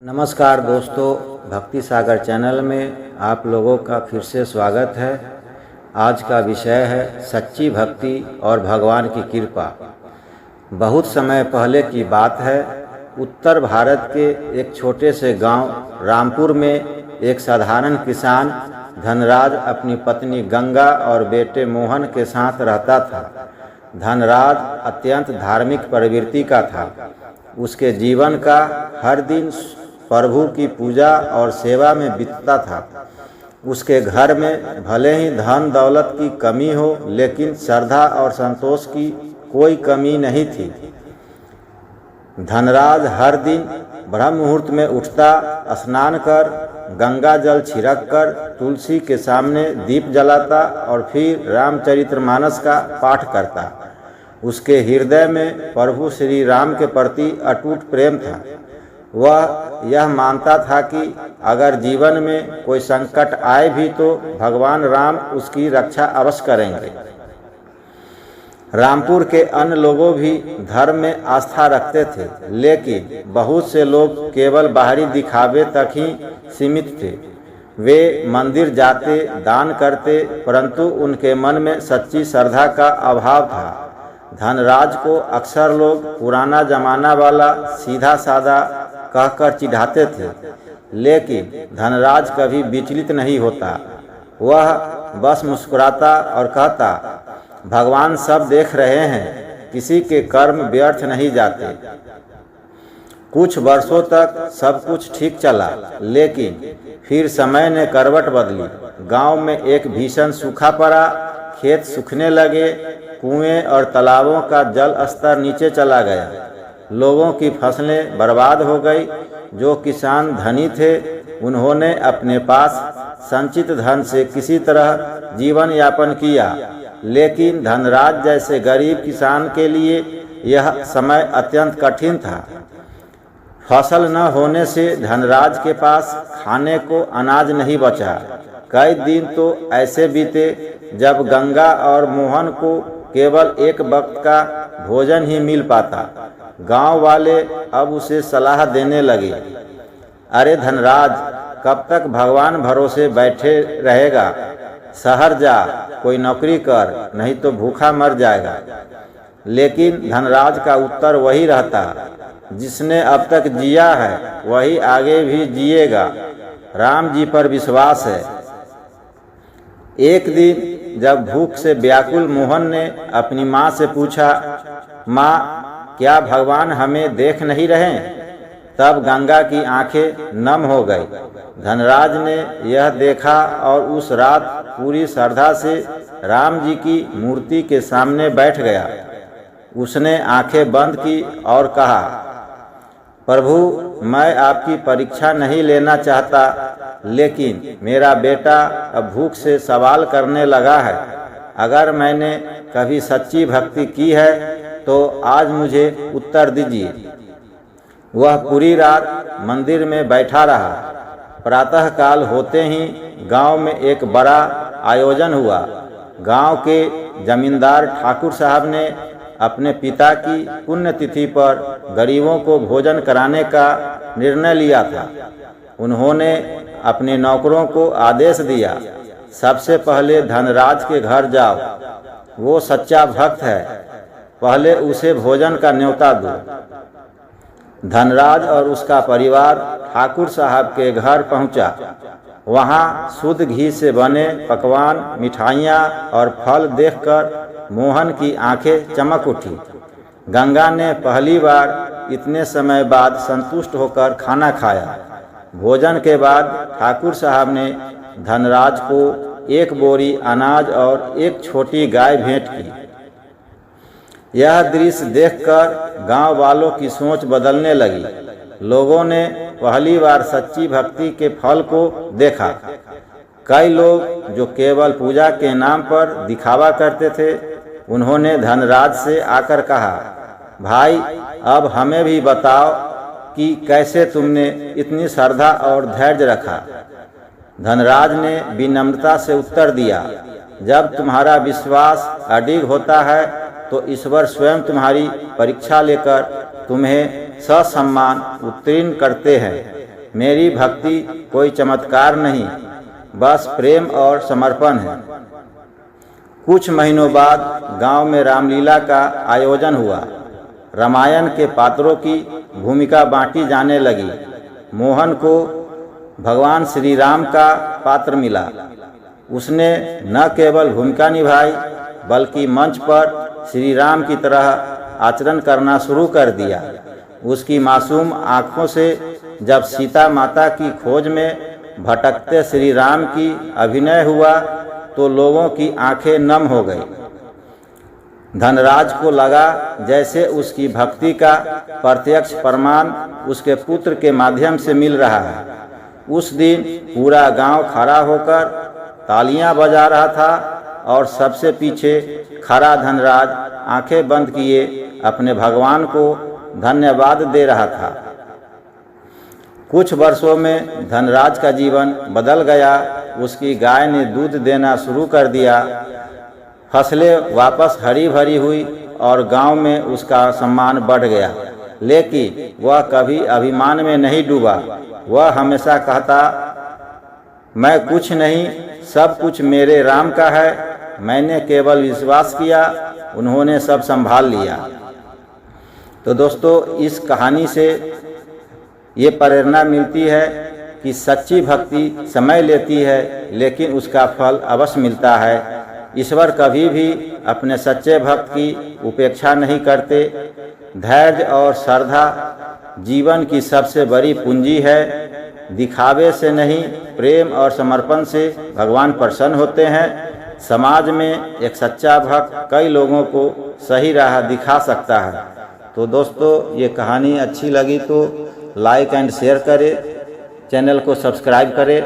नमस्कार दोस्तों, भक्ति सागर चैनल में आप लोगों का फिर से स्वागत है। आज का विषय है सच्ची भक्ति और भगवान की कृपा। बहुत समय पहले की बात है। उत्तर भारत के एक छोटे से गांव रामपुर में एक साधारण किसान धनराज अपनी पत्नी गंगा और बेटे मोहन के साथ रहता था। धनराज अत्यंत धार्मिक प्रवृत्ति का था। उसके जीवन का हर दिन प्रभु की पूजा और सेवा में बीतता था। उसके घर में भले ही धन दौलत की कमी हो, लेकिन श्रद्धा और संतोष की कोई कमी नहीं थी। धनराज हर दिन ब्रह्म मुहूर्त में उठता, स्नान कर गंगा जल छिड़क कर तुलसी के सामने दीप जलाता और फिर रामचरितमानस का पाठ करता। उसके हृदय में प्रभु श्री राम के प्रति अटूट प्रेम था। वह यह मानता था कि अगर जीवन में कोई संकट आए भी तो भगवान राम उसकी रक्षा अवश्य करेंगे। रामपुर के अन्य लोगों भी धर्म में आस्था रखते थे, लेकिन बहुत से लोग केवल बाहरी दिखावे तक ही सीमित थे। वे मंदिर जाते, दान करते, परंतु उनके मन में सच्ची श्रद्धा का अभाव था। धनराज को अक्सर लोग पुराना जमाना वाला, सीधा साधा कहकर चिढ़ाते थे, लेकिन धनराज कभी विचलित नहीं होता। वह बस मुस्कुराता और कहता, भगवान सब देख रहे हैं, किसी के कर्म व्यर्थ नहीं जाते। कुछ वर्षों तक सब कुछ ठीक चला, लेकिन फिर समय ने करवट बदली। गांव में एक भीषण सूखा पड़ा, खेत सूखने लगे, कुएं और तालाबों का जल स्तर नीचे चला गया। लोगों की फसलें बर्बाद हो गई। जो किसान धनी थे, उन्होंने अपने पास संचित धन से किसी तरह जीवन यापन किया, लेकिन धनराज जैसे गरीब किसान के लिए यह समय अत्यंत कठिन था। फसल न होने से धनराज के पास खाने को अनाज नहीं बचा। कई दिन तो ऐसे बीते जब गंगा और मोहन को केवल एक वक्त का भोजन ही मिल पाता। गांव वाले अब उसे सलाह देने लगे, अरे धनराज, कब तक भगवान भरोसे बैठे रहेगा? शहर जा, कोई नौकरी कर, नहीं तो भूखा मर जाएगा। लेकिन धनराज का उत्तर वही रहता, जिसने अब तक जिया है वही आगे भी जिएगा। राम जी पर विश्वास है। एक दिन जब भूख से व्याकुल मोहन ने अपनी माँ से पूछा, माँ, क्या भगवान हमें देख नहीं रहे? तब गंगा की आंखें नम हो गई। धनराज ने यह देखा और उस रात पूरी श्रद्धा से राम जी की मूर्ति के सामने बैठ गया। उसने आंखें बंद की और कहा, प्रभु, मैं आपकी परीक्षा नहीं लेना चाहता, लेकिन मेरा बेटा अब भूख से सवाल करने लगा है। अगर मैंने कभी सच्ची भक्ति की है तो आज मुझे उत्तर दीजिए। वह पूरी रात मंदिर में बैठा रहा। प्रातः काल होते ही गांव में एक बड़ा आयोजन हुआ। गांव के जमींदार ठाकुर साहब ने अपने पिता की पुण्यतिथि पर गरीबों को भोजन कराने का निर्णय लिया था। उन्होंने अपने नौकरों को आदेश दिया, सबसे पहले धनराज के घर जाओ, वो सच्चा भक्त है, पहले उसे भोजन का न्योता दो। धनराज और उसका परिवार ठाकुर साहब के घर पहुंचा। वहां शुद्ध घी से बने पकवान, मिठाइयाँ और फल देखकर मोहन की आंखें चमक उठी। गंगा ने पहली बार इतने समय बाद संतुष्ट होकर खाना खाया। भोजन के बाद ठाकुर साहब ने धनराज को एक बोरी अनाज और एक छोटी गाय भेंट की। यह दृश्य देखकर गांव वालों की सोच बदलने लगी। लोगों ने पहली बार सच्ची भक्ति के फल को देखा। कई लोग जो केवल पूजा के नाम पर दिखावा करते थे, उन्होंने धनराज से आकर कहा, भाई, अब हमें भी बताओ कि कैसे तुमने इतनी श्रद्धा और धैर्य रखा। धनराज ने विनम्रता से उत्तर दिया, जब तुम्हारा विश्वास अडिग होता है तो ईश्वर स्वयं तुम्हारी परीक्षा लेकर तुम्हें ससम्मान उत्तीर्ण करते हैं। मेरी भक्ति कोई चमत्कार नहीं, बस प्रेम और समर्पण है। कुछ महीनों बाद गांव में रामलीला का आयोजन हुआ। रामायण के पात्रों की भूमिका बांटी जाने लगी। मोहन को भगवान श्री राम का पात्र मिला। उसने न केवल भूमिका निभाई बल्कि मंच पर श्री राम की तरह आचरण करना शुरू कर दिया। उसकी मासूम आँखों से जब सीता माता की खोज में भटकते श्री राम की अभिनय हुआ तो लोगों की आंखें नम हो गई। धनराज को लगा जैसे उसकी भक्ति का प्रत्यक्ष प्रमाण उसके पुत्र के माध्यम से मिल रहा है। उस दिन पूरा गांव खड़ा होकर तालियां बजा रहा था और सबसे पीछे खड़ा धनराज आंखें बंद किए अपने भगवान को धन्यवाद दे रहा था। कुछ वर्षों में धनराज का जीवन बदल गया। उसकी गाय ने दूध देना शुरू कर दिया। फसलें वापस हरी भरी हुई और गांव में उसका सम्मान बढ़ गया। लेकिन वह कभी अभिमान में नहीं डूबा। वह हमेशा कहता, मैं कुछ नहीं, सब कुछ मेरे राम का है। मैंने केवल विश्वास किया, उन्होंने सब संभाल लिया। तो दोस्तों, इस कहानी से ये प्रेरणा मिलती है कि सच्ची भक्ति समय लेती है लेकिन उसका फल अवश्य मिलता है। ईश्वर कभी भी अपने सच्चे भक्त की उपेक्षा नहीं करते। धैर्य और श्रद्धा जीवन की सबसे बड़ी पूंजी है। दिखावे से नहीं, प्रेम और समर्पण से भगवान प्रसन्न होते हैं। समाज में एक सच्चा भक्त कई लोगों को सही राह दिखा सकता है। तो दोस्तों, ये कहानी अच्छी लगी तो लाइक एंड शेयर करें, चैनल को सब्सक्राइब करें।